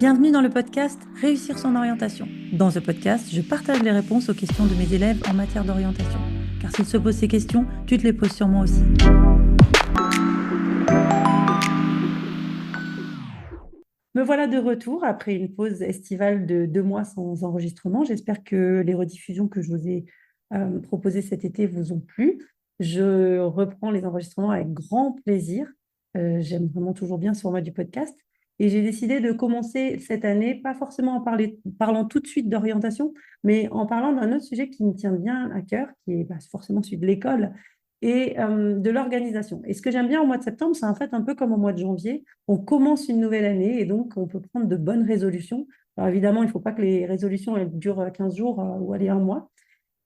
Bienvenue dans le podcast Réussir son orientation. Dans ce podcast, je partage les réponses aux questions de mes élèves en matière d'orientation. Car s'ils se posent ces questions, tu te les poses sûrement aussi. Me voilà de retour après une pause estivale de 2 mois sans enregistrement. J'espère que les rediffusions que je vous ai proposées cet été vous ont plu. Je reprends les enregistrements avec grand plaisir. J'aime vraiment toujours bien ce format du podcast. Et j'ai décidé de commencer cette année, pas forcément en parlant tout de suite d'orientation, mais en parlant d'un autre sujet qui me tient bien à cœur, qui est forcément celui de l'école et de l'organisation. Et ce que j'aime bien au mois de septembre, c'est en fait un peu comme au mois de janvier, on commence une nouvelle année et donc on peut prendre de bonnes résolutions. Alors évidemment, il ne faut pas que les résolutions elles durent 15 jours ou aller un mois.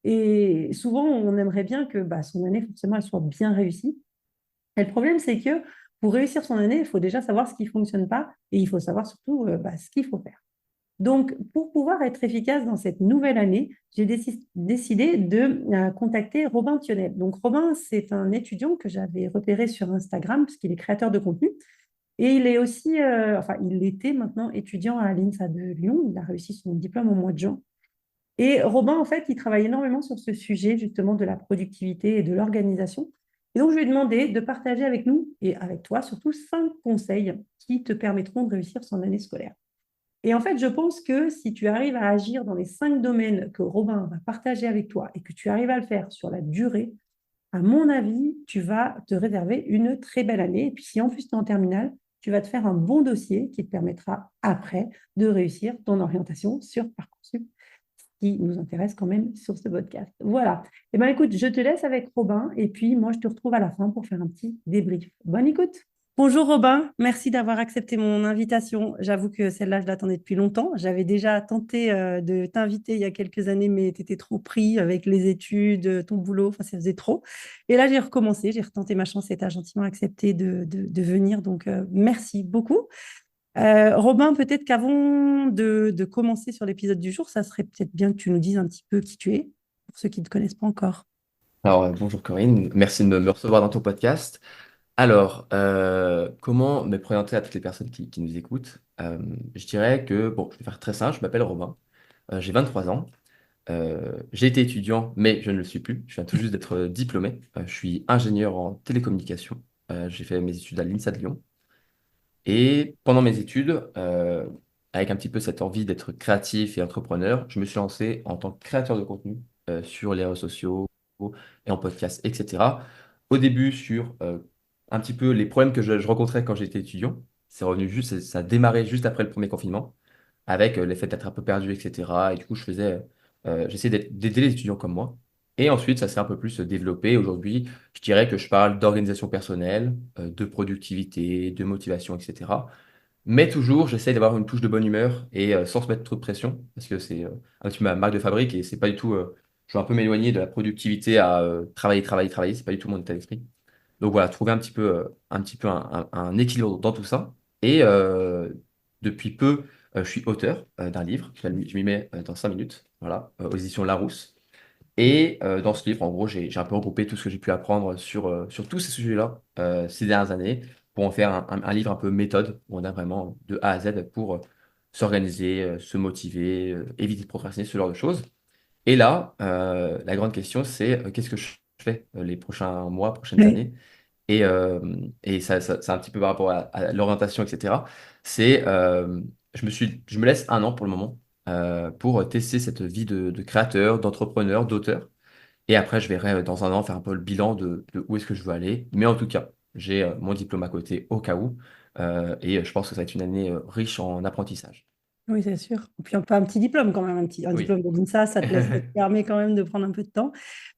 Et souvent, on aimerait bien que son année, forcément, elle soit bien réussie. Et le problème, c'est que pour réussir son année, il faut déjà savoir ce qui ne fonctionne pas et il faut savoir surtout ce qu'il faut faire. Donc, pour pouvoir être efficace dans cette nouvelle année, j'ai décidé de contacter Robin Thionel. Donc, Robin, c'est un étudiant que j'avais repéré sur Instagram, parce qu'il est créateur de contenu. Et il est aussi, il était maintenant étudiant à l'INSA de Lyon. Il a réussi son diplôme au mois de juin. Et Robin, en fait, il travaille énormément sur ce sujet, justement, de la productivité et de l'organisation. Et donc, je lui ai demandé de partager avec nous, et avec toi surtout, 5 conseils qui te permettront de réussir son année scolaire. Et en fait, je pense que si tu arrives à agir dans les 5 domaines que Robin va partager avec toi et que tu arrives à le faire sur la durée, à mon avis, tu vas te réserver une très belle année. Et puis, si en plus tu es en terminale, tu vas te faire un bon dossier qui te permettra après de réussir ton orientation sur Parcoursup, qui nous intéresse quand même sur ce podcast. Voilà. Eh bien, écoute, je te laisse avec Robin et puis moi, je te retrouve à la fin pour faire un petit débrief. Bonne écoute. Bonjour Robin, merci d'avoir accepté mon invitation. J'avoue que celle-là, je l'attendais depuis longtemps. J'avais déjà tenté de t'inviter il y a quelques années, mais tu étais trop pris avec les études, ton boulot, enfin ça faisait trop. Et là, j'ai recommencé, j'ai retenté ma chance et tu as gentiment accepté de venir. Donc, merci beaucoup. Robin, peut-être qu'avant de commencer sur l'épisode du jour, ça serait peut-être bien que tu nous dises un petit peu qui tu es, pour ceux qui ne te connaissent pas encore. Bonjour Corinne, merci de me recevoir dans ton podcast. Comment me présenter à toutes les personnes qui nous écoutent? Je dirais que, bon, je vais faire très simple, je m'appelle Robin, j'ai 23 ans, j'ai été étudiant, mais je ne le suis plus, je viens tout juste d'être diplômé. Je suis ingénieur en télécommunication. J'ai fait mes études à l'INSA de Lyon, et pendant mes études, avec un petit peu cette envie d'être créatif et entrepreneur, je me suis lancé en tant que créateur de contenu sur les réseaux sociaux et en podcast, etc. Au début, sur un petit peu les problèmes que je rencontrais quand j'étais étudiant. C'est revenu juste, ça a démarré juste après le premier confinement, avec les faits d'être un peu perdu, etc. Et du coup, j'essayais d'aider les étudiants comme moi. Et ensuite, ça s'est un peu plus développé. Aujourd'hui, je dirais que je parle d'organisation personnelle, de productivité, de motivation, etc. Mais toujours, j'essaie d'avoir une touche de bonne humeur et sans se mettre trop de pression, parce que c'est un petit peu ma marque de fabrique et c'est pas du tout. Je veux un peu m'éloigner de la productivité à travailler, travailler, travailler. C'est pas du tout mon état d'esprit. Donc voilà, trouver un petit peu un équilibre dans tout ça. Et depuis peu, je suis auteur d'un livre. Je m'y mets dans 5 minutes, voilà, aux éditions Larousse. Et dans ce livre, en gros, j'ai un peu regroupé tout ce que j'ai pu apprendre sur tous ces sujets-là ces dernières années pour en faire un livre un peu méthode où on a vraiment de A à Z pour s'organiser, se motiver, éviter de procrastiner, ce genre de choses. Et là, la grande question, c'est qu'est-ce que je fais les prochains mois, prochaines Oui. années? Et ça, c'est un petit peu par rapport à l'orientation, etc. C'est, je me laisse un an pour le moment pour tester cette vie de créateur, d'entrepreneur, d'auteur. Et après, je verrai dans un an faire un peu le bilan de où est-ce que je veux aller. Mais en tout cas, j'ai mon diplôme à côté au cas où. Et je pense que ça va être une année riche en apprentissage. Oui, c'est sûr. Et puis pas un petit diplôme quand même, un Oui. diplôme de l'INSA, ça te permet quand même de prendre un peu de temps.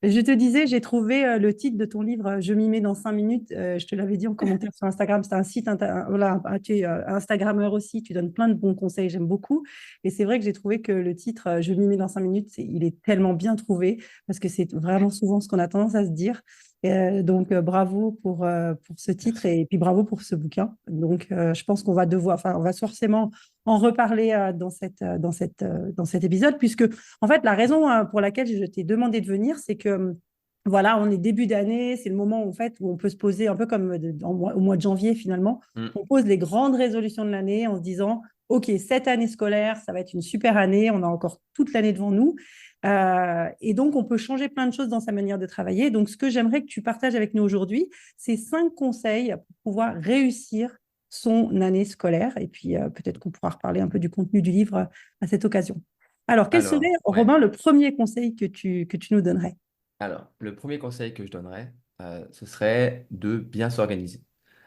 Je te disais, j'ai trouvé le titre de ton livre, Je m'y mets dans 5 minutes. Je te l'avais dit en commentaire sur Instagram, c'est un site, voilà, tu es Instagrammeur aussi, tu donnes plein de bons conseils, j'aime beaucoup. Et c'est vrai que j'ai trouvé que le titre, Je m'y mets dans 5 minutes, il est tellement bien trouvé, parce que c'est vraiment souvent ce qu'on a tendance à se dire. Donc, bravo pour ce titre et puis bravo pour ce bouquin. Donc, je pense qu'on va devoir, enfin, on va forcément en reparler dans cet épisode, puisque en fait, la raison pour laquelle je t'ai demandé de venir, c'est que Voilà, on est début d'année, c'est le moment en fait où on peut se poser un peu comme au mois de janvier finalement. Mm. On pose les grandes résolutions de l'année en se disant, OK, cette année scolaire, ça va être une super année, on a encore toute l'année devant nous. Et donc, on peut changer plein de choses dans sa manière de travailler. Donc, ce que j'aimerais que tu partages avec nous aujourd'hui, c'est 5 conseils pour pouvoir réussir son année scolaire. Et puis, peut-être qu'on pourra reparler un peu du contenu du livre à cette occasion. Alors, quel serait, Alors, ouais. Robin, le premier conseil que tu nous donnerais? Alors, le premier conseil que je donnerais, ce serait de bien s'organiser.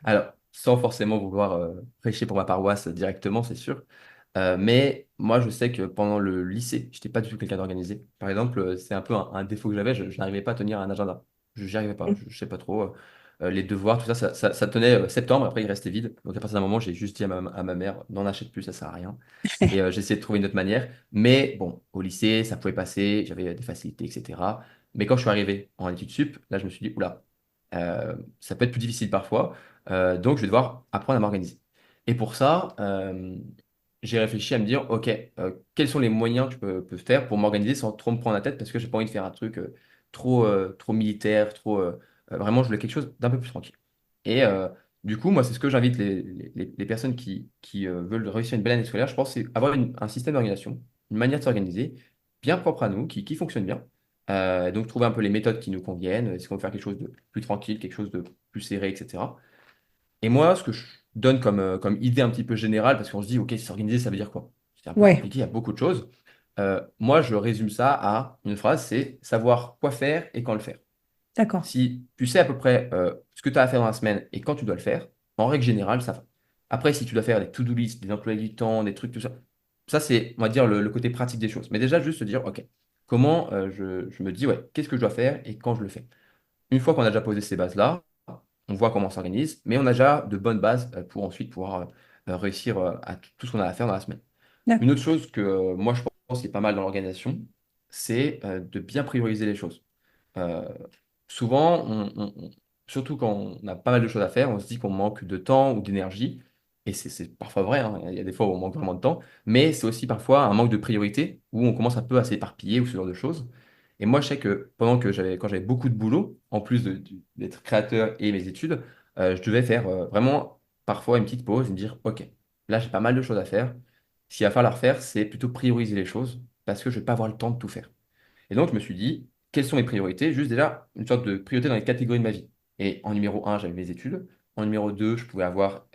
Alors, sans forcément vouloir prêcher pour ma paroisse directement, c'est sûr. Mais moi, je sais que pendant le lycée, je n'étais pas du tout quelqu'un d'organisé. Par exemple, c'est un peu un défaut que j'avais, je n'arrivais pas à tenir un agenda. Je n'y arrivais pas, je ne sais pas trop. Les devoirs, tout ça, ça tenait septembre, après il restait vide. Donc à partir d'un moment, j'ai juste dit à ma mère, n'en achète plus, ça sert à rien. Et j'ai essayé de trouver une autre manière. Mais bon, au lycée, ça pouvait passer, j'avais des facilités, etc. Mais quand je suis arrivé en études sup, là, je me suis dit, oula, ça peut être plus difficile parfois, donc je vais devoir apprendre à m'organiser. Et pour ça, j'ai réfléchi à me dire, OK, quels sont les moyens que peux faire pour m'organiser sans trop me prendre la tête, parce que j'ai pas envie de faire un truc trop militaire, vraiment, je voulais quelque chose d'un peu plus tranquille. Et du coup, moi, c'est ce que j'invite les personnes qui veulent réussir une belle année scolaire, je pense, c'est avoir un système d'organisation, une manière de s'organiser bien propre à nous, qui fonctionne bien. Donc, trouver un peu les méthodes qui nous conviennent. Est-ce qu'on veut faire quelque chose de plus tranquille, quelque chose de plus serré, etc. Et moi, ce que je donne comme idée un petit peu générale, parce qu'on se dit, OK, s'organiser, ça veut dire quoi? C'est un peu Ouais, compliqué, il y a beaucoup de choses. Moi, je résume ça à une phrase, c'est savoir quoi faire et quand le faire. d'accord. Si tu sais à peu près ce que tu as à faire dans la semaine et quand tu dois le faire, en règle générale, ça va. Après, si tu dois faire des to-do list, des emplois du temps, des trucs, tout ça, ça c'est, on va dire, le côté pratique des choses. Mais déjà, juste se dire, OK, comment je me dis, ouais, qu'est-ce que je dois faire et quand je le fais. Une fois qu'on a déjà posé ces bases-là, on voit comment on s'organise, mais on a déjà de bonnes bases pour ensuite pouvoir réussir à tout ce qu'on a à faire dans la semaine. Une D'accord. autre chose que moi je pense qui est pas mal dans l'organisation, c'est de bien prioriser les choses. Euh, Souvent, surtout quand on a pas mal de choses à faire, on se dit qu'on manque de temps ou d'énergie. Et c'est parfois vrai, hein, il y a des fois où on manque vraiment de temps, mais c'est aussi parfois un manque de priorité où on commence un peu à s'éparpiller ou ce genre de choses. Et moi, je sais que quand j'avais beaucoup de boulot, en plus d'être créateur et mes études, je devais faire vraiment parfois une petite pause et me dire, OK, là j'ai pas mal de choses à faire. S'il va falloir faire, c'est plutôt prioriser les choses parce que je vais pas avoir le temps de tout faire. Et donc, je me suis dit, quelles sont mes priorités? Juste déjà, une sorte de priorité dans les catégories de ma vie. Et en numéro un, j'avais mes études. En numéro 2, je pouvais avoir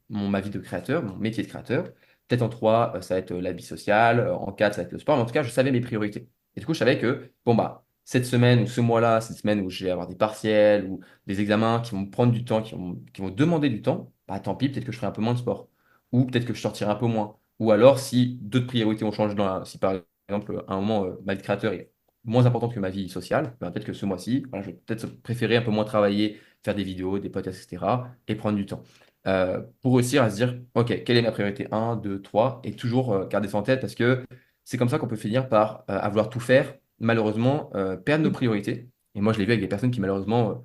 ma vie de créateur, mon métier de créateur. Peut-être en 3, ça va être la vie sociale. En 4, ça va être le sport. Mais en tout cas, je savais mes priorités. Et du coup, je savais que, bon, bah, cette semaine ou ce mois-là, cette semaine où je vais avoir des partiels ou des examens qui vont me prendre du temps, qui vont demander du temps, bah, tant pis, peut-être que je ferai un peu moins de sport. Ou peut-être que je sortirai un peu moins. Ou alors, si d'autres priorités ont changé si par exemple, à un moment, ma vie de créateur est moins importante que ma vie sociale, ben, peut-être que ce mois-ci, voilà, je vais peut-être préférer un peu moins travailler, faire des vidéos, des podcasts, etc., et prendre du temps. Pour réussir à se dire, OK, quelle est ma priorité? Un, 2, 3, et toujours garder ça en tête parce que c'est comme ça qu'on peut finir par, à vouloir tout faire, malheureusement, perdre nos priorités. Et moi, je l'ai vu avec des personnes qui, malheureusement,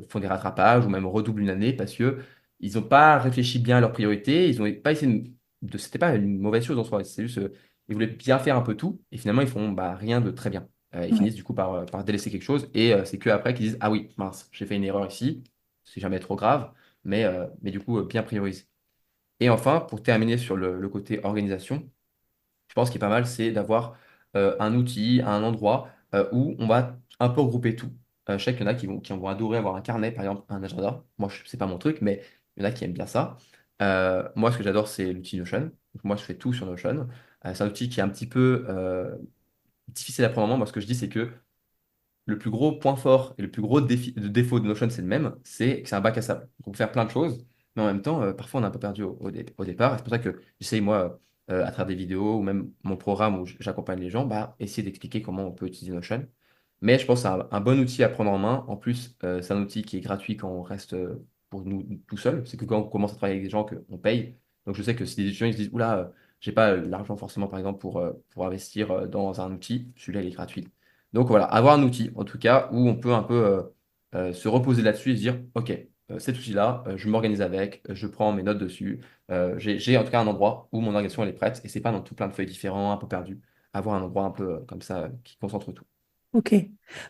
font des rattrapages ou même redoublent une année parce que ils n'ont pas réfléchi bien à leurs priorités, ils n'ont pas essayé c'était pas une mauvaise chose en soi, c'est juste ils voulaient bien faire un peu tout et finalement ils font bah, rien de très bien. Ils Ouais. finissent du coup par délaisser quelque chose et c'est que après qu'ils disent ah oui, mince, j'ai fait une erreur ici, c'est jamais trop grave, mais du coup bien prioriser. Et enfin, pour terminer sur le côté organisation, je pense qu'il est pas mal, c'est d'avoir un outil, un endroit où on va un peu regrouper tout. Je sais qu'il y en a qui vont adorer avoir un carnet, par exemple, un agenda. Moi, c'est pas mon truc, mais il y en a qui aiment bien ça. Moi, ce que j'adore, c'est l'outil Notion. Donc, moi, je fais tout sur Notion. C'est un outil qui est un petit peu difficile à prendre en main. Moi, ce que je dis, c'est que le plus gros point fort et le plus gros défaut de Notion, c'est le même, c'est que c'est un bac à sable. Donc, on peut faire plein de choses, mais en même temps, parfois, on est un peu perdu au départ. Et c'est pour ça que j'essaye, moi, à travers des vidéos ou même mon programme où j'accompagne les gens, bah, essayer d'expliquer comment on peut utiliser Notion. Mais je pense que c'est un bon outil à prendre en main. En plus, c'est un outil qui est gratuit quand on reste pour nous tout seul. C'est que quand on commence à travailler avec des gens, qu'on paye. Donc, je sais que si des étudiants ils se disent, oula, j'ai pas l'argent forcément, par exemple, pour investir dans un outil, celui-là, il est gratuit. Donc voilà, avoir un outil, en tout cas, où on peut un peu se reposer là-dessus et se dire, OK, cet outil-là, je m'organise avec, je prends mes notes dessus. J'ai en tout cas un endroit où mon organisation elle est prête et c'est pas dans tout plein de feuilles différents, un peu perdu. Avoir un endroit un peu comme ça qui concentre tout. Ok.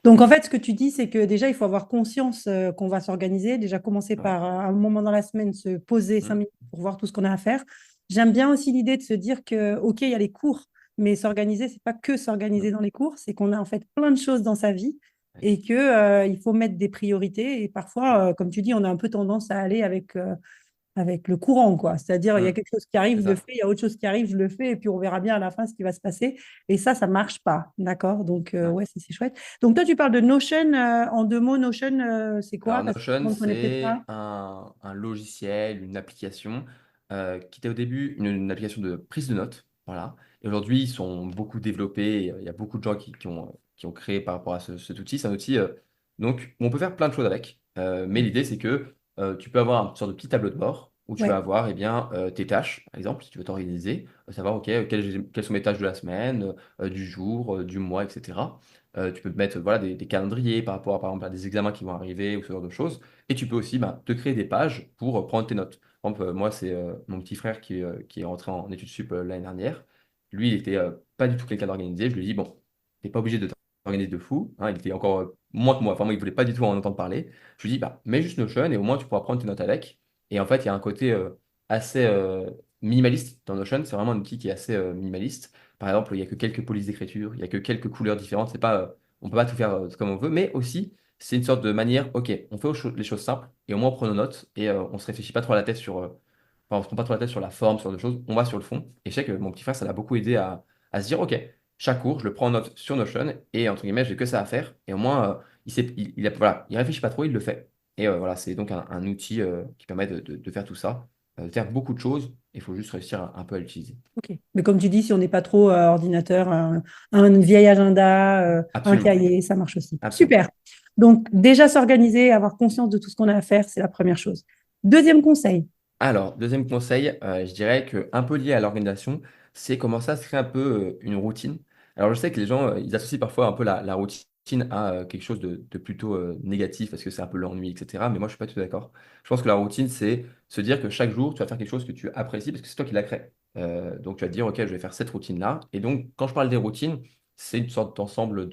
Donc en fait, ce que tu dis, c'est que déjà, il faut avoir conscience qu'on va s'organiser. Déjà, commencer Ouais. par un moment dans la semaine, se poser cinq Mm. minutes pour voir tout ce qu'on a à faire. J'aime bien aussi l'idée de se dire que, ok, il y a les cours, mais s'organiser, c'est pas que Mm. s'organiser dans les cours, c'est qu'on a en fait plein de choses dans sa vie Ouais. et que il faut mettre des priorités. Et parfois, comme tu dis, on a un peu tendance à aller avec le courant, quoi. C'est-à-dire, il y a Mm. quelque chose qui arrive, C'est je le ça. fais, il y a autre chose qui arrive, je le fais, et puis on verra bien à la fin ce qui va se passer. Et ça marche pas, d'accord? Donc, Ouais. ouais, c'est chouette. Donc, toi, tu parles de Notion, en deux mots, Notion, c'est quoi? Alors Parce que tout Notion, le monde ne connaît peut-être c'est pas. un logiciel, une application qui était au début une application de prise de notes. Voilà. Et aujourd'hui, ils sont beaucoup développés. Il y a beaucoup de gens qui ont créé par rapport à cet outil. C'est un outil donc, où on peut faire plein de choses avec. Mais Ouais. l'idée, c'est que tu peux avoir une sorte de petit tableau de bord où tu vas Ouais. avoir eh bien, tes tâches, par exemple, si tu veux t'organiser, savoir ok, quelles sont mes tâches de la semaine, du jour, du mois, etc. Tu peux te mettre voilà, des calendriers par exemple, à des examens qui vont arriver ou ce genre de choses. Et tu peux aussi bah, te créer des pages pour prendre tes notes. Par exemple, moi, c'est mon petit frère qui est rentré en études sup l'année dernière. Lui, il était pas du tout quelqu'un d'organisé. Je lui ai dit, bon, t'es pas obligé de t'organiser de fou, hein. Il était encore moins que moi. Enfin, moi, il voulait pas du tout en entendre parler. Je lui ai dit, bah, mets juste Notion et au moins, tu pourras prendre tes notes avec. Et en fait, il y a un côté assez minimaliste dans Notion. C'est vraiment un outil qui est assez minimaliste. Par exemple, il n'y a que quelques polices d'écriture, il n'y a que quelques couleurs différentes. C'est pas, on peut pas tout faire comme on veut, mais aussi, c'est une sorte de manière, ok, on fait les choses simples et au moins on prend nos notes et on se réfléchit pas trop à la tête sur, enfin, on se prend pas trop la tête sur la forme, sur des choses, on va sur le fond. Et je sais que mon petit frère, ça l'a beaucoup aidé à se dire, ok, chaque cours, je le prends en note sur Notion et entre guillemets, j'ai que ça à faire. Et au moins, voilà, il réfléchit pas trop, il le fait. Et voilà, c'est donc un outil qui permet de faire tout ça, de faire beaucoup de choses. Il faut juste réussir un peu à l'utiliser. Ok. Mais comme tu dis, si on n'est pas trop ordinateur, un vieil agenda, un Absolument, cahier, ça marche aussi. absolument. Super. Donc, déjà s'organiser, avoir conscience de tout ce qu'on a à faire, c'est la première chose. Deuxième conseil. Alors, deuxième conseil, je dirais que un peu lié à l'organisation, c'est commencer à se créer un peu une routine. Alors, je sais que les gens, ils associent parfois un peu la routine à quelque chose de plutôt négatif parce que c'est un peu l'ennui, etc. Mais moi, je suis pas tout d'accord. Je pense que la routine, c'est se dire que chaque jour, tu vas faire quelque chose que tu apprécies parce que c'est toi qui l'as créé. Donc, tu vas te dire, OK, je vais faire cette routine-là. Et donc, quand je parle des routines, c'est une sorte d'ensemble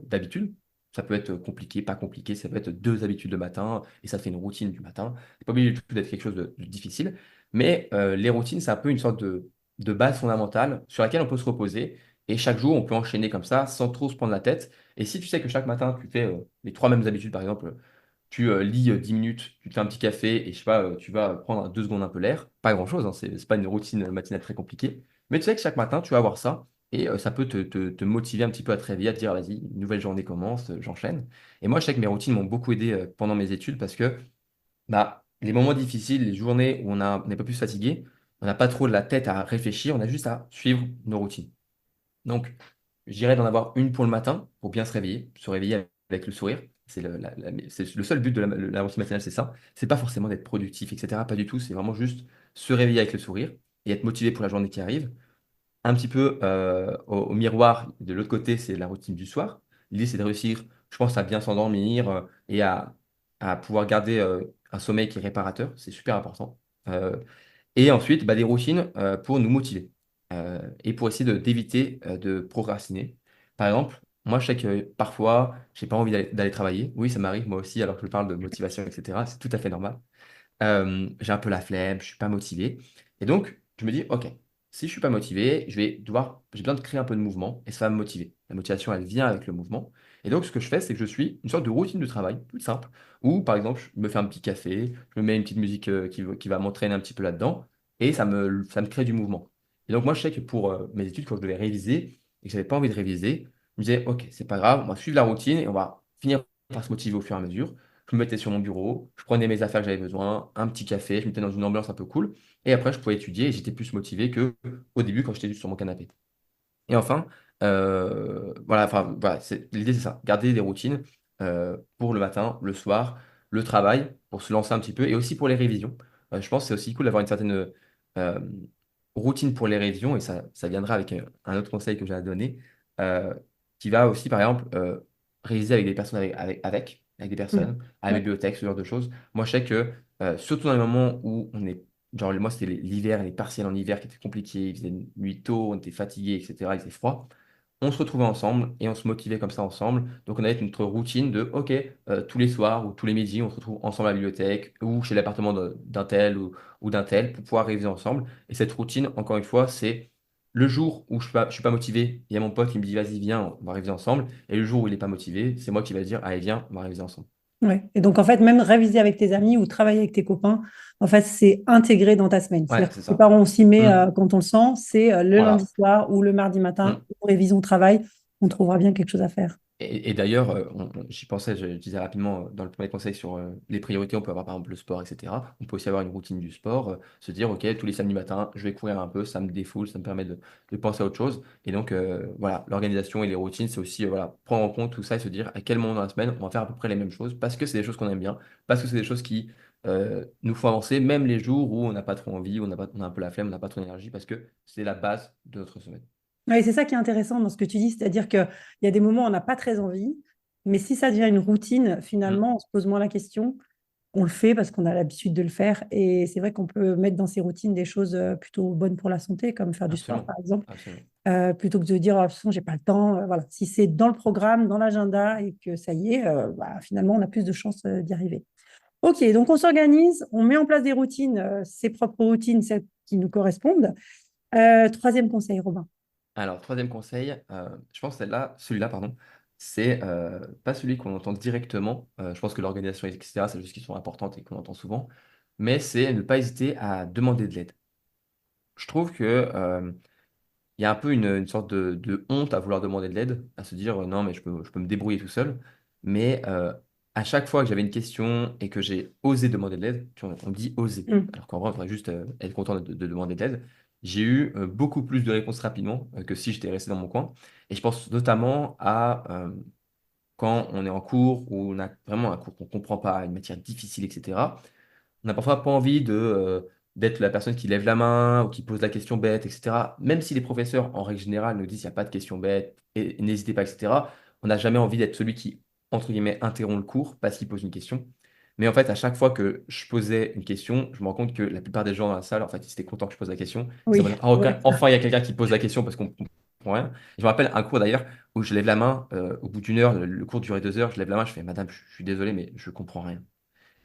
d'habitudes. Ça peut être compliqué, pas compliqué, ça peut être deux habitudes le matin et ça fait une routine du matin. C'est pas obligé du tout d'être quelque chose de difficile, mais les routines, c'est un peu une sorte de base fondamentale sur laquelle on peut se reposer. Et chaque jour, on peut enchaîner comme ça sans trop se prendre la tête. Et si tu sais que chaque matin, tu fais les trois mêmes habitudes, par exemple, tu lis 10 minutes, tu te fais un petit café et je sais pas, tu vas prendre 2 secondes un peu l'air, pas grand-chose, hein, c'est pas une routine matinale très compliquée. Mais tu sais que chaque matin, tu vas avoir ça et ça peut te motiver un petit peu à te réveiller, à te dire, vas-y, une nouvelle journée commence, j'enchaîne. Et moi, je sais que mes routines m'ont beaucoup aidé pendant mes études parce que bah, les moments difficiles, les journées où on n'est pas plus fatigué, on n'a pas trop la tête à réfléchir, on a juste à suivre nos routines. Donc, je dirais d'en avoir une pour le matin, pour bien se réveiller avec le sourire. C'est le seul but de la routine matinale, c'est ça. C'est pas forcément d'être productif, etc. Pas du tout. C'est vraiment juste se réveiller avec le sourire et être motivé pour la journée qui arrive. Un petit peu au miroir, de l'autre côté, c'est la routine du soir. L'idée, c'est de réussir, je pense, à bien s'endormir et à pouvoir garder un sommeil qui est réparateur. C'est super important. Et ensuite, bah, des routines pour nous motiver et pour essayer d'éviter de procrastiner. Par exemple, moi, je sais que parfois, j'ai pas envie d'aller travailler. Oui, ça m'arrive moi aussi, alors que je parle de motivation, etc. C'est tout à fait normal. J'ai un peu la flemme, je suis pas motivé. Et donc, je me dis, OK, si je suis pas motivé, j'ai besoin de créer un peu de mouvement et ça va me motiver. La motivation, elle vient avec le mouvement. Et donc, ce que je fais, c'est que je suis une sorte de routine de travail, toute simple, où, par exemple, je me fais un petit café, je me mets une petite musique qui va m'entraîner un petit peu là-dedans et ça me crée du mouvement. Et donc, moi, je sais que pour mes études, quand je devais réviser et que j'avais pas envie de réviser, je me disais, OK, c'est pas grave, on va suivre la routine et on va finir par se motiver au fur et à mesure. Je me mettais sur mon bureau, je prenais mes affaires que j'avais besoin, un petit café, je me mettais dans une ambiance un peu cool. Et après, je pouvais étudier et j'étais plus motivé que au début quand j'étais juste sur mon canapé. Et enfin, voilà, enfin, voilà, l'idée c'est ça, garder des routines pour le matin, le soir, le travail, pour se lancer un petit peu, et aussi pour les révisions. Je pense que c'est aussi cool d'avoir une certaine euh, routine pour les révisions, et ça viendra avec un autre conseil que j'ai à donner, euh, qui va aussi, par exemple, réviser avec des personnes avec des Mm. personnes, à la Ouais. bibliothèque, ce genre de choses. Moi, je sais que, surtout dans les moments où genre, moi, c'était l'hiver, les partiels en hiver qui étaient compliqués, il faisait nuit tôt, on était fatigué, etc., il faisait froid. on se retrouvait ensemble et on se motivait comme ça ensemble. Donc on avait notre routine de, OK, tous les soirs ou tous les midis, on se retrouve ensemble à la bibliothèque ou chez l'appartement d'un tel ou d'un tel pour pouvoir réviser ensemble. Et cette routine, encore une fois, c'est le jour où je suis pas motivé, il y a mon pote qui me dit, vas-y, viens, on va réviser ensemble. Et le jour où il n'est pas motivé, c'est moi qui va dire, allez, viens, on va réviser ensemble. Ouais. Et donc, en fait, même réviser avec tes amis ou travailler avec tes copains, en fait, c'est intégré dans ta semaine. Ouais, C'est-à-dire que c'est tes ça. parents, on s'y met Hmm. quand on le sent, c'est le lundi Voilà. soir ou le mardi matin, Hmm. révision travail, on trouvera bien quelque chose à faire. Et d'ailleurs, j'y pensais, je disais rapidement dans le premier conseil sur les priorités, on peut avoir par exemple le sport, etc. On peut aussi avoir une routine du sport, se dire, OK, tous les samedis matins, je vais courir un peu, ça me défoule, ça me permet de penser à autre chose. Et donc, voilà, l'organisation et les routines, c'est aussi voilà, prendre en compte tout ça et se dire à quel moment dans la semaine, on va faire à peu près les mêmes choses, parce que c'est des choses qu'on aime bien, parce que c'est des choses qui nous font avancer, même les jours où on n'a pas trop envie, on a un peu la flemme, on n'a pas trop d'énergie, parce que c'est la base de notre semaine. Oui, c'est ça qui est intéressant dans ce que tu dis, c'est-à-dire qu'il y a des moments où on n'a pas très envie, mais si ça devient une routine, Hmm. finalement, on se pose moins la question. On le fait parce qu'on a l'habitude de le faire. Et c'est vrai qu'on peut mettre dans ses routines des choses plutôt bonnes pour la santé, comme faire du sport, Absolument. par exemple, Absolument. plutôt que de dire, oh, de toute façon, j'ai pas le temps. Voilà. Si c'est dans le programme, dans l'agenda et que ça y est, bah, finalement, on a plus de chances d'y arriver. OK, donc on s'organise, on met en place des routines, ses propres routines, celles qui nous correspondent. Troisième conseil, Robin. Alors, troisième conseil, je pense que celui-là, pardon, c'est pas celui qu'on entend directement. Je pense que l'organisation, etc., c'est des choses qui sont importantes et qu'on entend souvent, mais c'est ne pas hésiter à demander de l'aide. Je trouve que il y a un peu une sorte de honte à vouloir demander de l'aide, à se dire non, mais je peux me débrouiller tout seul. Mais à chaque fois que j'avais une question et que j'ai osé demander de l'aide, tu vois, on dit oser, Mm. alors qu'en vrai, on devrait juste être content de demander de l'aide. J'ai eu beaucoup plus de réponses rapidement que si j'étais resté dans mon coin. Et je pense notamment à quand on est en cours ou on a vraiment un cours qu'on ne comprend pas, une matière difficile, etc. On n'a parfois pas envie d'être la personne qui lève la main ou qui pose la question bête, etc. Même si les professeurs, en règle générale, nous disent qu'il n'y a pas de question bête et n'hésitez pas, etc. On n'a jamais envie d'être celui qui, entre guillemets, interrompt le cours parce qu'il pose une question. Mais en fait, à chaque fois que je posais une question, je me rends compte que la plupart des gens dans la salle, en fait, ils étaient contents que je pose la question. Ils étaient en Oui, mode, ah, c'est vrai. enfin, il y a quelqu'un qui pose la question parce qu'on comprend rien. Je me rappelle un cours d'ailleurs où je lève la main, au bout d'une heure, le cours durait 2 heures, je lève la main, je fais, Madame, je suis désolé, mais je comprends rien.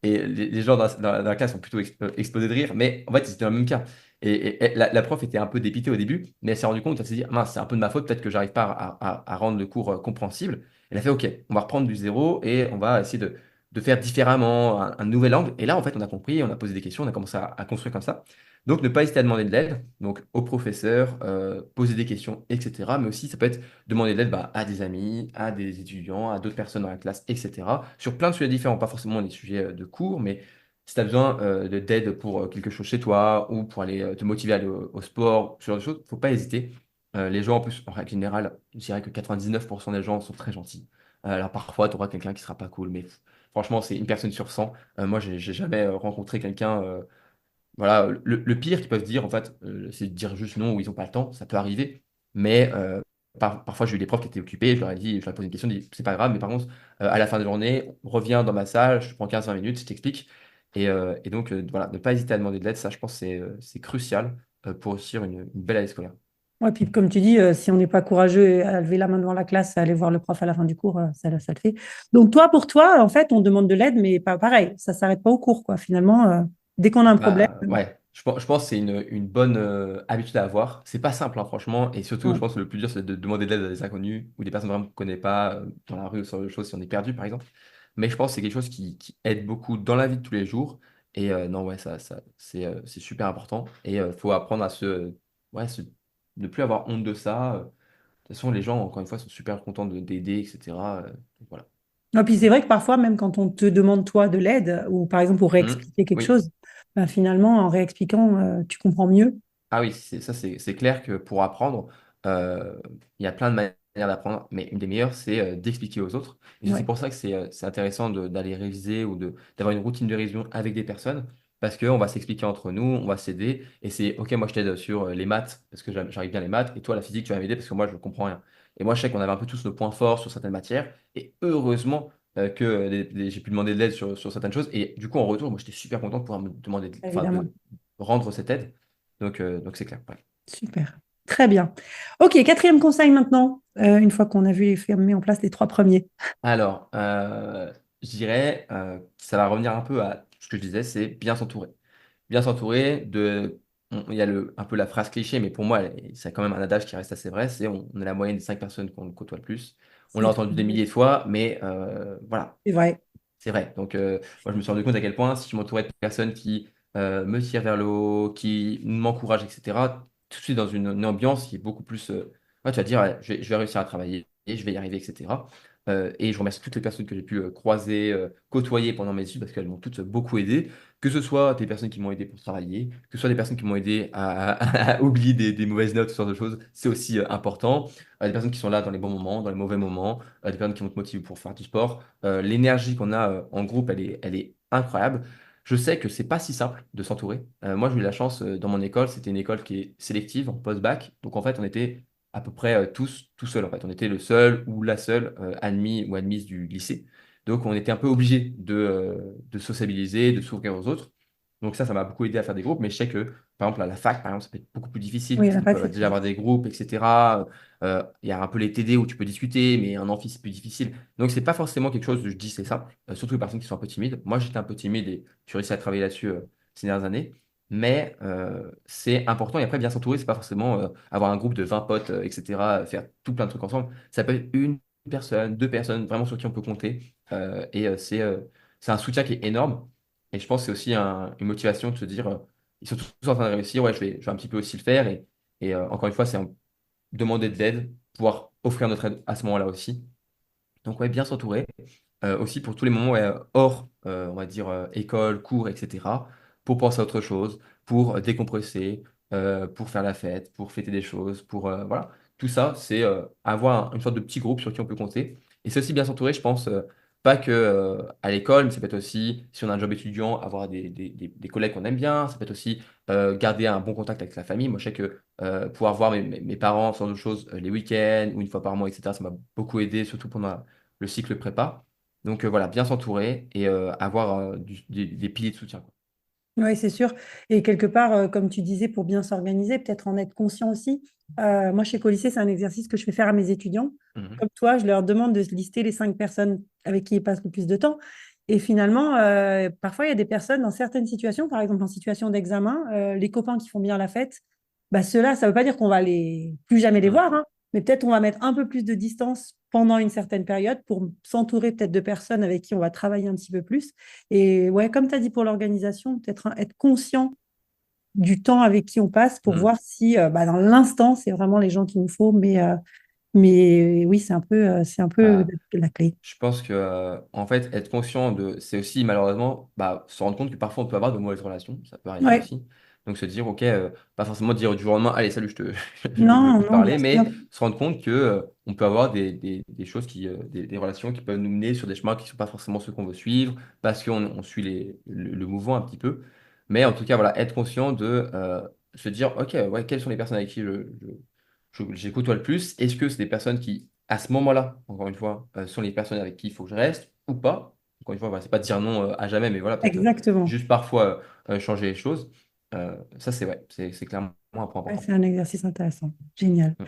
Et les gens dans la classe ont plutôt explosé de rire, mais en fait, c'était dans le même cas. Et la prof était un peu dépitée au début, mais elle s'est rendue compte, elle s'est dit, mince, c'est un peu de ma faute, peut-être que j'arrive pas à rendre le cours compréhensible. Elle a fait, OK, on va reprendre du zéro et on va essayer de faire différemment, un nouvel angle. Et là, en fait, on a compris, on a posé des questions, on a commencé à construire comme ça. Donc, ne pas hésiter à demander de l'aide, donc au professeur, poser des questions, etc. Mais aussi, ça peut être demander de l'aide bah, à des amis, à des étudiants, à d'autres personnes dans la classe, etc. Sur plein de sujets différents, pas forcément les sujets de cours, mais si tu as besoin d'aide pour quelque chose chez toi ou pour aller te motiver à aller au sport, ce genre de choses, faut pas hésiter. Les gens, en plus, en règle générale, je dirais que 99% des gens sont très gentils. Alors parfois, tu auras quelqu'un qui sera pas cool, mais franchement, c'est une personne sur 100. Moi, j'ai jamais rencontré quelqu'un. Voilà, le pire qu'ils peuvent dire, en fait, c'est de dire juste non ou ils n'ont pas le temps. Ça peut arriver. Mais parfois, j'ai eu des profs qui étaient occupés. Je leur ai dit, je leur ai posé une question, je dis, c'est pas grave, mais par contre, à la fin de la journée, reviens dans ma salle, je te prends 15-20 minutes, je t'explique. Et donc, voilà, ne pas hésiter à demander de l'aide, ça, je pense, c'est crucial pour réussir une belle année scolaire. Ouais, puis comme tu dis, si on n'est pas courageux à lever la main devant la classe, à aller voir le prof à la fin du cours, ça le fait. Donc toi, pour toi, en fait, on demande de l'aide, mais pas pareil, ça s'arrête pas au cours, quoi. Finalement, dès qu'on a un problème, Bah ouais, je pense que c'est une bonne habitude à avoir. C'est pas simple, hein, franchement, et surtout, je ouais. pense que le plus dur, c'est de demander de l'aide à des inconnus ou des personnes vraiment qu'on ne connaît pas dans la rue ou sur des choses si on est perdu, par exemple. Mais je pense que c'est quelque chose qui aide beaucoup dans la vie de tous les jours. Et non, ouais, c'est super important. Et il faut apprendre ouais, ne plus avoir honte de ça. De toute façon, les gens, encore une fois, sont super contents d'aider, etc. Donc voilà. Et puis c'est vrai que parfois, même quand on te demande toi de l'aide, ou par exemple pour réexpliquer quelque Oui. chose, ben, finalement, en réexpliquant, tu comprends mieux. Ah oui, c'est clair que pour apprendre, euh, il y a plein de manières d'apprendre, mais une des meilleures, c'est d'expliquer aux autres. Et c'est Ouais, pour ça que c'est intéressant d'aller réviser ou d'avoir une routine de révision avec des personnes, parce qu'on va s'expliquer entre nous, on va s'aider, et c'est OK, moi je t'aide sur les maths, parce que j'arrive bien les maths, et toi la physique, tu vas m'aider, parce que moi je ne comprends rien. Et moi je sais qu'on avait un peu tous nos points forts sur certaines matières, et heureusement que j'ai pu demander de l'aide sur certaines choses, et du coup en retour, moi j'étais super content de pouvoir me demander, enfin évidemment. de rendre cette aide. Donc c'est clair. Ouais. Super. Très bien. Ok, quatrième conseil maintenant, une fois qu'on a vu et fait mis en place les trois premiers. Alors, je dirais, ça va revenir un peu à ce que je disais, c'est bien s'entourer. Bien s'entourer de. Il y a un peu la phrase cliché, mais pour moi, c'est quand même un adage qui reste assez vrai, c'est on est la moyenne des 5 personnes qu'on côtoie le plus. On l'a C'est très entendu des vrai. milliers de fois, mais voilà, C'est vrai. c'est vrai. Donc, moi, je me suis rendu compte à quel point, si je m'entourais de personnes qui me tirent vers le haut, qui m'encouragent, etc., tout de suite dans une ambiance qui est beaucoup plus. Ouais, tu vas dire, ouais, je vais réussir à travailler, et je vais y arriver, etc. Et je remercie toutes les personnes que j'ai pu croiser, côtoyer pendant mes études, parce qu'elles m'ont toutes beaucoup aidé. Que ce soit des personnes qui m'ont aidé pour travailler, que ce soit des personnes qui m'ont aidé à oublier des mauvaises notes, ce genre de choses, c'est aussi important. Des personnes qui sont là dans les bons moments, dans les mauvais moments, des personnes qui vont te motiver pour faire du sport. L'énergie qu'on a en groupe, elle est incroyable. Je sais que c'est pas si simple de s'entourer. Moi, j'ai eu la chance dans mon école, c'était une école qui est sélective en post-bac. Donc, en fait, on était à peu près tous tout seuls. En fait, on était le seul ou la seule admis ou admise du lycée. Donc, on était un peu obligé de sociabiliser, de s'ouvrir aux autres. Donc, ça m'a beaucoup aidé à faire des groupes. Mais je sais que, par exemple, à la fac, par exemple, ça peut être beaucoup plus difficile Oui, parce à la qu'on fac, peut c'est déjà très avoir des groupes, etc. Il y a un peu les TD où tu peux discuter, mais un amphi, c'est plus difficile. Donc, c'est pas forcément quelque chose, je dis c'est ça, surtout les personnes qui sont un peu timides. Moi, j'étais un peu timide et j'ai réussi à travailler là-dessus ces dernières années. Mais c'est important. Et après, bien s'entourer, c'est pas forcément avoir un groupe de 20 potes, etc., faire tout plein de trucs ensemble. Ça peut être une personne, deux personnes, vraiment sur qui on peut compter. C'est un soutien qui est énorme. Et je pense que c'est aussi une motivation de se dire, ils sont tous en train de réussir, ouais, je vais un petit peu aussi le faire. Et encore une fois, c'est demander de l'aide, pouvoir offrir notre aide à ce moment-là aussi. Donc, ouais, bien s'entourer. Aussi pour tous les moments ouais, hors, on va dire, école, cours, etc. Pour penser à autre chose, pour décompresser, pour faire la fête, pour fêter des choses, pour, voilà. Tout ça, c'est avoir une sorte de petit groupe sur qui on peut compter. Et c'est aussi bien s'entourer, je pense, pas que à l'école, mais ça peut être aussi, si on a un job étudiant, avoir des collègues qu'on aime bien. Ça peut être aussi garder un bon contact avec la famille. Moi, je sais que pouvoir voir mes parents, ce genre de choses, les week-ends ou une fois par mois, etc., ça m'a beaucoup aidé, surtout pendant le cycle prépa. Donc voilà, bien s'entourer et avoir des piliers de soutien, quoi. Oui, c'est sûr. Et quelque part, comme tu disais, pour bien s'organiser, peut-être en être conscient aussi. Moi, chez Colisée, c'est un exercice que je fais faire à mes étudiants. Mhm. Comme toi, je leur demande de se lister les 5 personnes avec qui ils passent le plus de temps. Et finalement, parfois, il y a des personnes dans certaines situations, par exemple en situation d'examen, les copains qui font bien la fête, bah, ceux-là, ça ne veut pas dire qu'on va plus jamais les Mhm. voir, hein, mais peut-être on va mettre un peu plus de distance pendant une certaine période pour s'entourer peut-être de personnes avec qui on va travailler un petit peu plus. Et ouais, comme tu as dit pour l'organisation, peut-être être conscient du temps avec qui on passe pour Mhm. voir si bah, dans l'instant, c'est vraiment les gens qu'il nous faut. Mais oui, c'est un peu Bah, la clé. je pense que en fait, être conscient c'est aussi malheureusement bah, se rendre compte que parfois on peut avoir de mauvaises relations, ça peut arriver Ouais. aussi. Donc se dire, ok, pas forcément dire du jour au lendemain, allez, salut, je veux Non, plus te non, bien parler, sûr. mais se rendre compte que on peut avoir des choses des relations qui peuvent nous mener sur des chemins qui ne sont pas forcément ceux qu'on veut suivre, parce qu'on suit le mouvement un petit peu. Mais en tout cas, voilà, être conscient de se dire, ok, ouais, quelles sont les personnes avec qui j'écoute toi le plus? Est-ce que c'est des personnes qui, à ce moment-là, encore une fois, sont les personnes avec qui il faut que je reste ou pas? Encore une fois, voilà, c'est pas de dire non à jamais, mais voilà, peut-être Exactement. juste parfois changer les choses. Ça, c'est ouais, c'est clairement un point Ouais, important. c'est un exercice intéressant. Génial. Mm.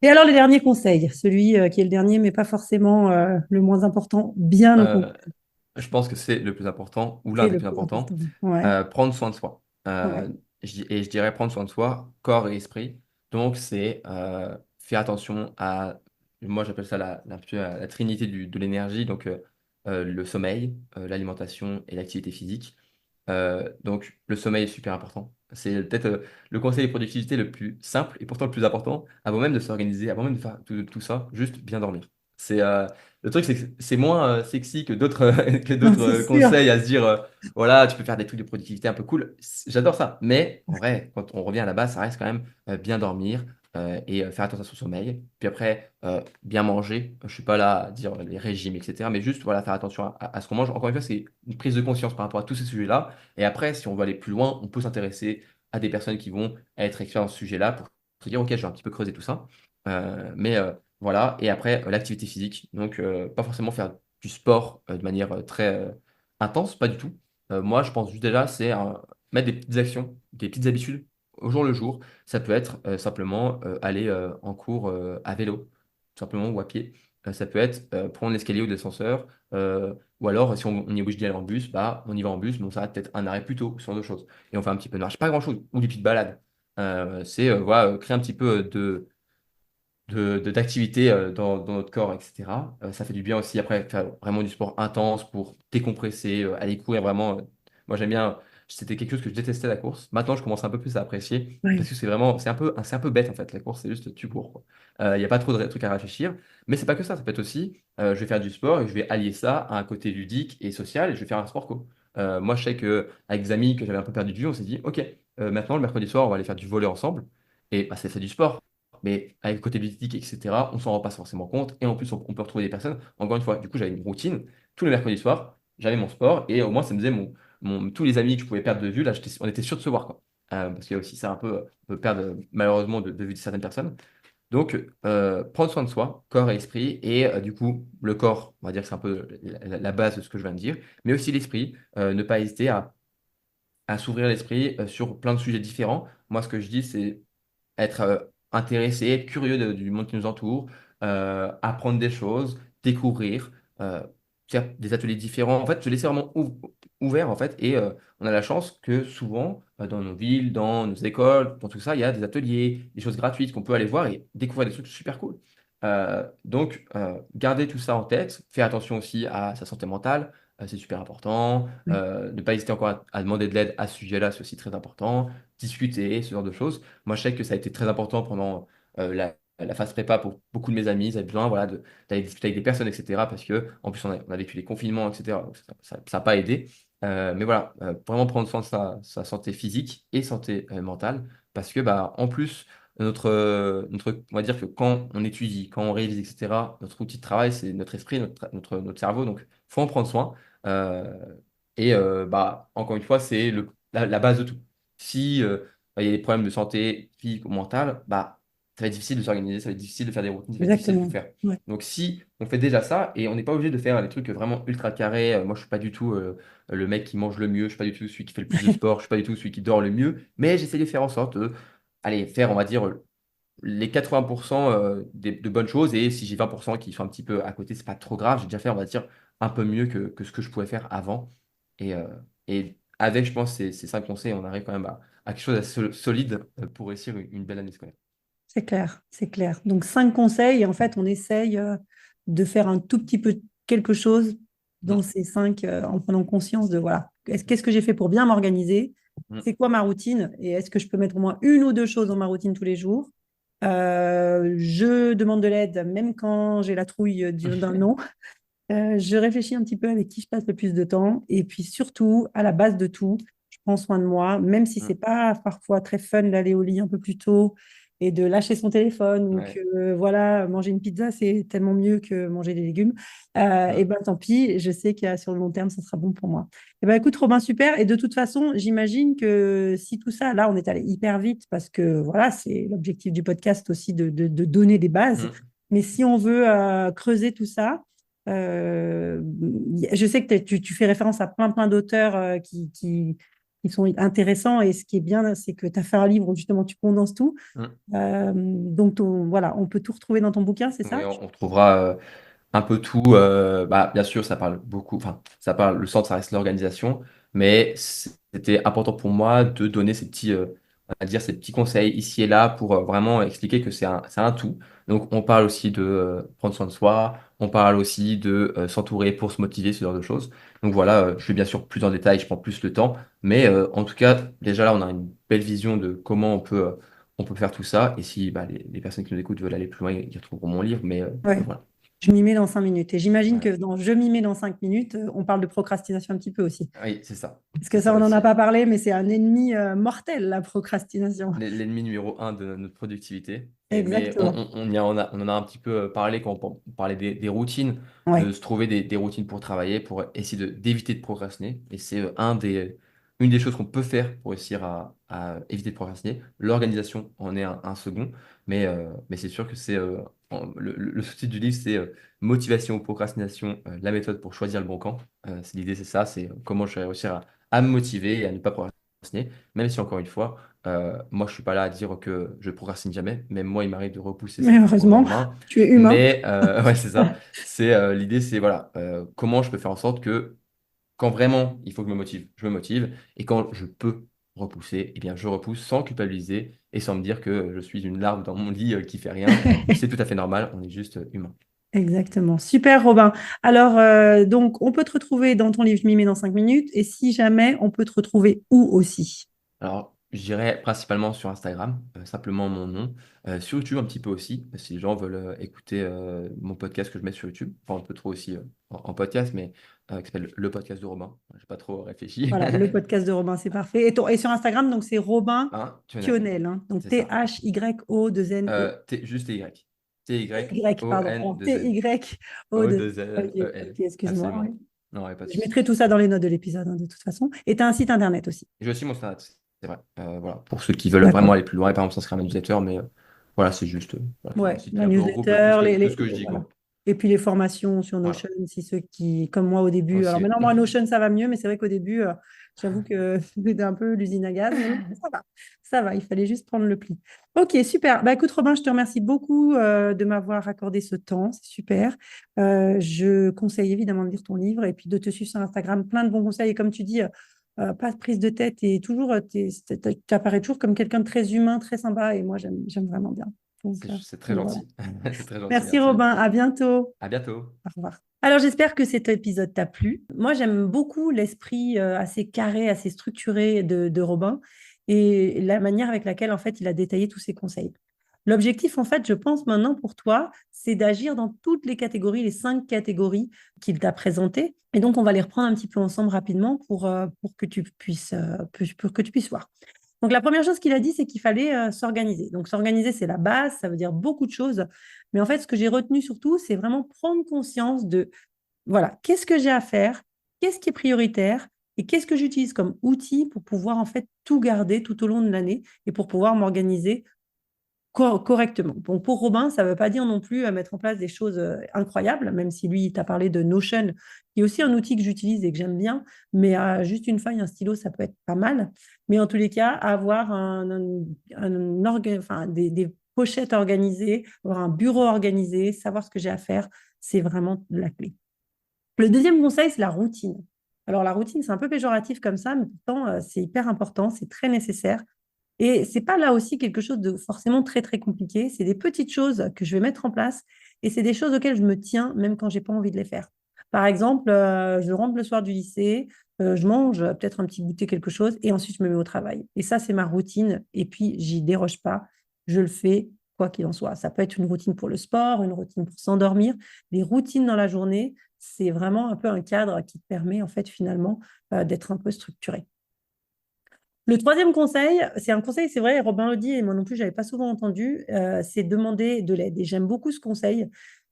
Et alors, le dernier conseil, celui qui est le dernier, mais pas forcément le moins important, bien au Euh, contraire. je pense que c'est le plus important, ou l'un C'est des le plus plus importants, important. Ouais, prendre soin de soi. ouais. Et je dirais prendre soin de soi, corps et esprit. Donc, c'est faire attention à, moi j'appelle ça un peu la trinité de l'énergie, donc le sommeil, l'alimentation et l'activité physique. Donc, le sommeil est super important. C'est peut-être le conseil de productivité le plus simple et pourtant le plus important, avant même de s'organiser, avant même de faire tout ça, juste bien dormir. C'est le truc, c'est que c'est moins sexy que d'autres que Non, d'autres c'est sûr. conseils à se dire, voilà, tu peux faire des trucs de productivité un peu cool. J'adore ça. Mais en vrai, quand on revient à la base, ça reste quand même bien dormir et faire attention à son sommeil. Puis après, bien manger. Je suis pas là à dire les régimes, etc. Mais juste voilà, faire attention à ce qu'on mange. Encore une fois, c'est une prise de conscience par rapport à tous ces sujets-là. Et après, si on veut aller plus loin, on peut s'intéresser à des personnes qui vont être experts dans ce sujet-là pour se dire, OK, je vais un petit peu creuser tout ça. Mais voilà. Et après, l'activité physique. Donc, pas forcément faire du sport de manière très intense, pas du tout. Moi, je pense juste déjà, c'est mettre des petites actions, des petites habitudes au jour le jour. Ça peut être simplement aller en cours à vélo, tout simplement, ou à pied. Ça peut être prendre l'escalier ou l'ascenseur. Ou alors, si on est obligé d'y aller en bus, bah, on y va en bus, mais on s'arrête peut-être un arrêt plus tôt, ce genre de choses. Et on fait un petit peu de marche, pas grand-chose, ou des petites balades. C'est voilà, créer un petit peu d'activité dans notre corps, etc. Ça fait du bien aussi après faire vraiment du sport intense pour décompresser, aller courir vraiment. Moi j'aime bien, c'était quelque chose que je détestais la course. Maintenant je commence un peu plus à apprécier parce Ouais, que c'est vraiment, c'est un peu bête en fait. La course c'est juste tu cours, quoi. Il n'y a pas trop de trucs à réfléchir. Mais c'est pas que ça peut être aussi, je vais faire du sport et je vais allier ça à un côté ludique et social et je vais faire un sport co. Moi je sais que avec des amis que j'avais un peu perdu de vue, on s'est dit ok, maintenant le mercredi soir on va aller faire du volley ensemble. Et bah, c'est du sport. Mais avec le côté ludique, etc., on s'en rend pas forcément compte. Et en plus, on peut retrouver des personnes. Encore une fois, du coup, j'avais une routine. Tous les mercredis soirs, j'avais mon sport. Et au moins, ça me faisait tous les amis que je pouvais perdre de vue. Là, on était sûr de se voir, quoi. Parce qu'il y a aussi ça un peu, on peut perdre malheureusement de vue de certaines personnes. Donc, prendre soin de soi, corps et esprit. Et du coup, le corps, on va dire que c'est un peu la base de ce que je viens de dire. Mais aussi l'esprit. Ne pas hésiter à s'ouvrir l'esprit sur plein de sujets différents. Moi, ce que je dis, c'est être intéressé, être curieux du monde qui nous entoure, apprendre des choses, découvrir, faire des ateliers différents. En fait, se laisser vraiment ouvert, en fait. Et on a la chance que souvent, dans nos villes, dans nos écoles, dans tout ça, il y a des ateliers, des choses gratuites qu'on peut aller voir et découvrir des trucs super cool. Donc, garder tout ça en tête, faire attention aussi à sa santé mentale, c'est super important. ouais, Ne pas hésiter encore à demander de l'aide à ce sujet-là, c'est aussi très important. Discuter, ce genre de choses. Moi, je sais que ça a été très important pendant la phase prépa pour beaucoup de mes amis. Ils avaient besoin voilà, d'aller discuter avec des personnes, etc. Parce que, en plus, on a vécu les confinements, etc. Donc, ça n'a pas aidé. Mais voilà, vraiment prendre soin de sa santé physique et santé mentale. Parce que, bah, en plus, on va dire que quand on étudie, quand on révise, etc., notre outil de travail, c'est notre esprit, notre cerveau. Donc, il faut en prendre soin. Euh, et bah, encore une fois, c'est la base de tout. Si bah, il y a des problèmes de santé physique ou mentale, bah, ça va être difficile de s'organiser, ça va être difficile de faire des routines, ça va être difficile de tout exactement. faire. Ouais, Donc si on fait déjà ça, et on n'est pas obligé de faire des trucs vraiment ultra carrés, moi je suis pas du tout le mec qui mange le mieux, je suis pas du tout celui qui fait le plus de sport, je suis pas du tout celui qui dort le mieux, mais j'essaie de faire en sorte de, allez, faire, on va dire, les 80% de bonnes choses, et si j'ai 20% qui sont un petit peu à côté, c'est pas trop grave, j'ai déjà fait, on va dire, un peu mieux que ce que je pouvais faire avant. Et avec, je pense, ces 5 conseils, on arrive quand même à quelque chose de solide pour réussir une belle année scolaire. c'est clair, c'est clair. Donc, 5 conseils, et en fait, on essaye de faire un tout petit peu quelque chose Mm, dans ces 5 en prenant conscience de, voilà, qu'est-ce que j'ai fait pour bien m'organiser? mm, C'est quoi ma routine? Et est-ce que je peux mettre au moins une ou deux choses dans ma routine tous les jours? Je demande de l'aide, même quand j'ai la trouille d'un non. Je réfléchis un petit peu avec qui je passe le plus de temps. Et puis surtout, à la base de tout, je prends soin de moi, même si mm. c'est pas parfois très fun d'aller au lit un peu plus tôt et de lâcher son téléphone ou Ouais. que voilà, manger une pizza, c'est tellement mieux que manger des légumes. Et Mm. ben tant pis, je sais que sur le long terme, ça sera bon pour moi. Et ben écoute, Robin, super. Et de toute façon, j'imagine que si tout ça, là, on est allé hyper vite parce que voilà, c'est l'objectif du podcast aussi de donner des bases. Mm. Mais si on veut creuser tout ça, euh, je sais que tu fais référence à plein d'auteurs qui sont intéressants et ce qui est bien, c'est que tu as fait un livre où justement tu condenses tout. Mm. Donc voilà, on peut tout retrouver dans ton bouquin, c'est Oui, ça? on retrouvera un peu tout. Bah, bien sûr, ça parle beaucoup. Enfin, ça parle. Le centre, ça reste l'organisation, mais c'était important pour moi de donner ces petits, on va dire, ces petits conseils ici et là pour vraiment expliquer que c'est un tout. Donc, on parle aussi de prendre soin de soi. On parle aussi de s'entourer pour se motiver, ce genre de choses. Donc voilà, je suis bien sûr plus en détail, je prends plus le temps, mais en tout cas, déjà là, on a une belle vision de comment on peut faire tout ça. Et si bah, les personnes qui nous écoutent veulent aller plus loin, ils retrouveront mon livre. Mais Ouais. voilà. Je m'y mets dans 5 minutes. Et j'imagine Ouais. que dans Je m'y mets dans 5 minutes, on parle de procrastination un petit peu aussi. Oui, c'est ça. Parce que C'est ça, ça on n'en a aussi. pas parlé, mais c'est un ennemi mortel, la procrastination. L'ennemi numéro un de notre productivité. Mais Exactement. on en a un petit peu parlé quand on parlait des routines, Ouais. de se trouver des routines pour travailler, pour essayer d'éviter de procrastiner. Et c'est une des choses qu'on peut faire pour réussir à éviter de procrastiner. L'organisation en est un second. Mais c'est sûr que le sous-titre du livre, c'est Motivation ou procrastination, la méthode pour choisir le bon camp. L'idée, c'est ça, c'est comment je vais réussir à me motiver et à ne pas procrastiner. procrastiner, même si encore une fois, moi je suis pas là à dire que je procrastine jamais, même moi il m'arrive de repousser Mais certaines choses pour le heureusement, lendemain, tu es humain. mais ouais c'est ça, l'idée c'est voilà, comment je peux faire en sorte que quand vraiment il faut que je me motive, et quand je peux repousser, eh bien je repousse sans culpabiliser et sans me dire que je suis une larve dans mon lit qui fait rien, c'est tout à fait normal, on est juste humain. Exactement. Super, Robin. Alors, donc, on peut te retrouver dans ton livre Je m'y mets dans 5 minutes. Et si jamais, on peut te retrouver où aussi? Alors, je dirais principalement sur Instagram, simplement mon nom. Sur YouTube un petit peu aussi, si les gens veulent écouter mon podcast que je mets sur YouTube. Enfin, on peut trouver aussi en podcast, mais qui s'appelle Le Podcast de Robin. J'ai pas trop réfléchi. Voilà, le podcast de Robin, c'est parfait. Et sur Instagram, donc, c'est Robin Hein, Thionel, Thionel, hein. Donc, c'est ça. T-H-Y-O-2-N-E. Juste Y. T-Y-O-N-2-Z-E-L. Y, pardon. T-Y-O-2. Ok, ok, excuse-moi. Absolument. Oui. Non, il n'y a pas de Je souci. mettrai tout ça dans les notes de l'épisode, hein, de toute façon. Et tu as un site internet aussi. J'ai aussi mon stand, c'est vrai. Voilà, pour ceux qui veulent vraiment D'accord. aller plus loin et par exemple s'inscrire à ma newsletter, mais voilà, c'est juste voilà, c'est un Ouais, site qui la un peu regroupe newsletter, tout ce que je dis, voilà. quoi. Et puis les formations sur Voilà, Notion, si ceux qui, comme moi au début, alors aussi. maintenant moi Notion ça va mieux, mais c'est vrai qu'au début, j'avoue que c'était un peu l'usine à gaz, mais maintenant, ça va, il fallait juste prendre le pli. Ok, super. Bah écoute Robin, je te remercie beaucoup de m'avoir accordé ce temps, c'est super. Je conseille évidemment de lire ton livre et puis de te suivre sur Instagram, plein de bons conseils. Et comme tu dis, pas de prise de tête et toujours, tu apparais toujours comme quelqu'un de très humain, très sympa et moi j'aime vraiment bien. Donc, C'est très donc voilà. gentil. C'est très gentil, Merci merci. Robin, à bientôt. À bientôt. Au revoir. Alors j'espère que cet épisode t'a plu. Moi j'aime beaucoup l'esprit assez carré, assez structuré de Robin et la manière avec laquelle en fait il a détaillé tous ses conseils. L'objectif en fait, je pense maintenant pour toi, c'est d'agir dans toutes les catégories, les 5 catégories qu'il t'a présentées. Et donc on va les reprendre un petit peu ensemble rapidement pour que tu puisses, pour que tu puisses voir. Donc, la première chose qu'il a dit, c'est qu'il fallait s'organiser. Donc, s'organiser, c'est la base, ça veut dire beaucoup de choses. Mais en fait, ce que j'ai retenu surtout, c'est vraiment prendre conscience de, voilà, qu'est-ce que j'ai à faire, qu'est-ce qui est prioritaire et qu'est-ce que j'utilise comme outil pour pouvoir en fait tout garder tout au long de l'année et pour pouvoir m'organiser correctement. Donc pour Robin, ça ne veut pas dire non plus mettre en place des choses incroyables, même si lui, il t'a parlé de Notion, qui est aussi un outil que j'utilise et que j'aime bien, mais juste une feuille, un stylo, ça peut être pas mal. Mais en tous les cas, avoir enfin, des pochettes organisées, avoir un bureau organisé, savoir ce que j'ai à faire, c'est vraiment la clé. Le deuxième conseil, c'est la routine. Alors la routine, c'est un peu péjoratif comme ça, mais pourtant, c'est hyper important, c'est très nécessaire. Et c'est pas là aussi quelque chose de forcément très, très compliqué. C'est des petites choses que je vais mettre en place et c'est des choses auxquelles je me tiens même quand j'ai pas envie de les faire. Par exemple, je rentre le soir du lycée, je mange peut-être un petit goûter, quelque chose et ensuite je me mets au travail. Et ça, c'est ma routine. Et puis, j'y déroge pas. Je le fais quoi qu'il en soit. Ça peut être une routine pour le sport, une routine pour s'endormir. Des routines dans la journée, c'est vraiment un peu un cadre qui te permet en fait finalement d'être un peu structuré. Le troisième conseil, c'est un conseil, c'est vrai, Robin le dit, et moi non plus, je n'avais pas souvent entendu, c'est demander de l'aide. Et j'aime beaucoup ce conseil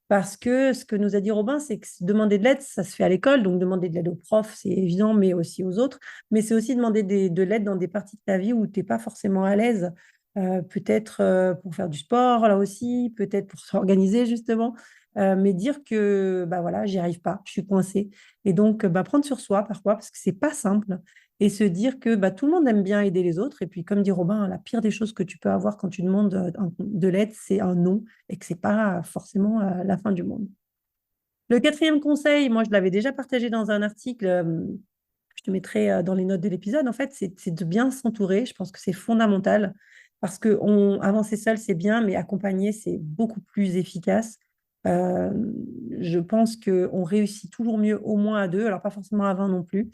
parce que ce que nous a dit Robin, c'est que demander de l'aide, ça se fait à l'école, donc demander de l'aide aux profs, c'est évident, mais aussi aux autres. Mais c'est aussi demander de l'aide dans des parties de ta vie où tu n'es pas forcément à l'aise, peut-être pour faire du sport, là aussi, peut-être pour s'organiser, justement. Mais dire que bah voilà, j'y arrive pas, je suis coincée. Et donc, bah, prendre sur soi parfois, parce que c'est pas simple et se dire que bah, tout le monde aime bien aider les autres. Et puis, comme dit Robin, la pire des choses que tu peux avoir quand tu demandes de l'aide, c'est un non et que c'est pas forcément la fin du monde. Le quatrième conseil, moi, je l'avais déjà partagé dans un article, je te mettrai dans les notes de l'épisode, en fait, c'est de bien s'entourer. Je pense que c'est fondamental parce que avancer seul, c'est bien, mais accompagner, c'est beaucoup plus efficace. Euh, je pense qu'on réussit toujours mieux au moins à deux, alors pas forcément à 20 non plus.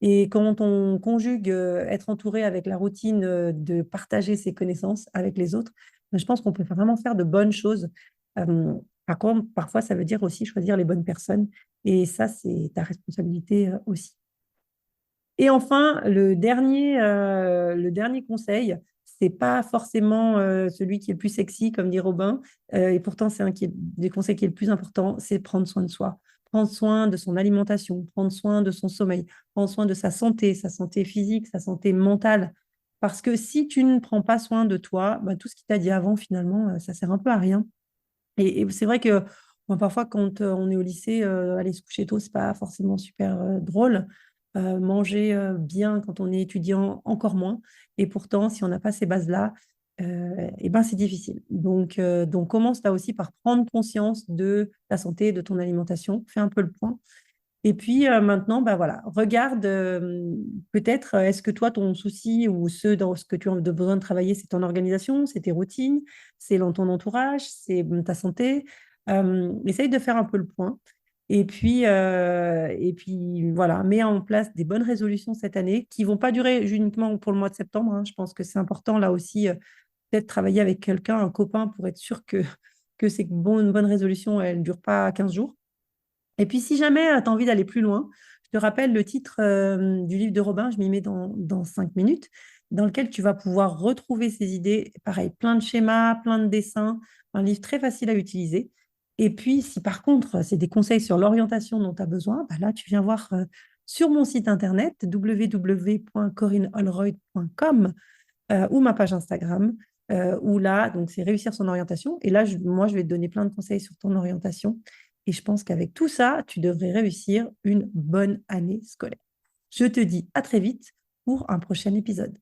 Et quand on conjugue être entouré avec la routine de partager ses connaissances avec les autres, ben, je pense qu'on peut vraiment faire de bonnes choses. Euh, Par contre, parfois, ça veut dire aussi choisir les bonnes personnes. Et ça, c'est ta responsabilité aussi. Et enfin, le dernier conseil, c'est pas forcément celui qui est le plus sexy, comme dit Robin, et pourtant c'est un des conseils qui est le plus important, c'est prendre soin de soi. Prendre soin de son alimentation, prendre soin de son sommeil, prendre soin de sa santé physique, sa santé mentale. Parce que si tu ne prends pas soin de toi, bah, tout ce qu'il t'a dit avant, finalement, ça sert un peu à rien. Et c'est vrai que moi, parfois, quand on est au lycée, aller se coucher tôt, c'est pas forcément super drôle. manger bien quand on est étudiant, encore moins. Et pourtant, si on n'a pas ces bases-là, eh ben, c'est difficile. Donc, commence là aussi par prendre conscience de ta santé, de ton alimentation, fais un peu le point. Et puis maintenant, bah voilà, regarde peut-être, est-ce que toi, ton souci ou dans ce que tu as besoin de travailler, c'est ton organisation, c'est tes routines, c'est dans ton entourage, c'est ta santé. Essaye de faire un peu le point. Et puis voilà, mets en place des bonnes résolutions cette année qui vont pas durer uniquement pour le mois de septembre, hein. Je pense que c'est important là aussi, peut-être travailler avec quelqu'un, un copain, pour être sûr que une bonne résolution, elle ne dure pas 15 jours. Et puis, si jamais tu as envie d'aller plus loin, je te rappelle le titre du livre de Robin, je m'y mets dans 5 minutes, dans lequel tu vas pouvoir retrouver ces idées. Pareil, plein de schémas, plein de dessins, un livre très facile à utiliser. Et puis, si par contre, c'est des conseils sur l'orientation dont tu as besoin, bah là, tu viens voir sur mon site internet www.corinneholroyd.com ou ma page Instagram, où là, donc c'est réussir son orientation. Et là, moi, je vais te donner plein de conseils sur ton orientation. Et je pense qu'avec tout ça, tu devrais réussir une bonne année scolaire. Je te dis à très vite pour un prochain épisode.